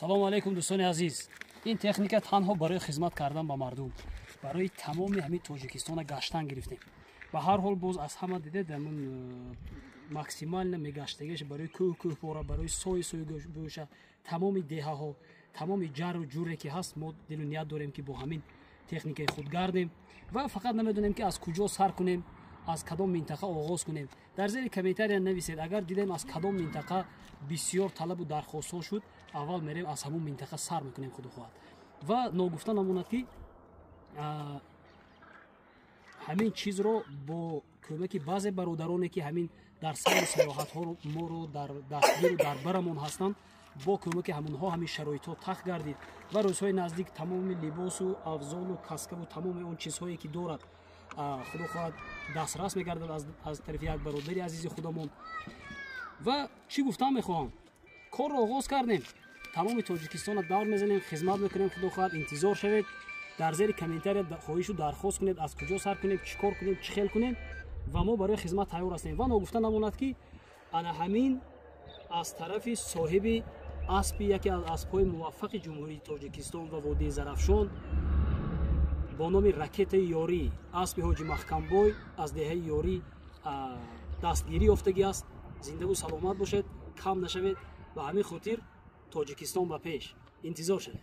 салому алейкум дӯстони азиз. Ин техника танҳо барои хизмат кардан ба мардум, барои тамоми ҳамин Тоҷикистона гаштан гирифтем. Ба ҳар ҳол боз аз ҳама дидед амн максимална мегаштагиш барои кӯҳ бора, барои сои гӯша, тамоми деҳаҳо, тамоми ҷару ҷуре ки ҳаст, мо дилу ният дорем ки бо ҳамин техникаи худ гардем ва фақат намедонем ки аз куҷо сар кунем, аз кадом минтақа оғоз кунем. Дар зери комментария нависед, агар дидем аз кадом минтақа бисёр талабу дархостҳо шуд, аввал мерем аз ҳамон минтақа сар мекунем худу хоҳад. Ва ногуфта намонад ки ҳамин чизро бо кӯмаки баъзе бародароне ки ҳамин дар сайри сайёҳатҳо моро дар дастгиру дар барамон ҳастанд, бо кӯмаки ҳамонҳо ҳамин шароитҳо тах гардид ва рӯзҳои наздик тамоми либосу афзолу каскаву тамоми он чизҳое ки дорад худо хоҳад дастрас мегардад аз тарафи як бародари азизи худамон. Ва чӣ гуфтан мехоҳам, корро оғоз кардем, тамоми Тоҷикистона давр мезанем, хизмат мекунем. Худо хоҳад интизор шавед, дар зери комментария хоҳишу дархост кунед аз куҷо сар кунем, чӣ кор кунем, чӣ хел кунем ва мо барои хизмат тайёр ҳастем. Ва ногуфта намонад ки ана ҳамин аз тарафи соҳиби аспи яке аз аспҳои муваффақи ҷумҳурии Тоҷикистон ва водии Зарафшон бо номи Ракетаи Ёрӣ, аспи ҳоҷи Маҳкамбой аз деҳаи Ёрӣ дастгирӣ ёфтагӣ аст. Зиндаву саломат бошед, кам нашавед. Ба ҳамин хотир Тоҷикистон ба пеш. Интизор шавед.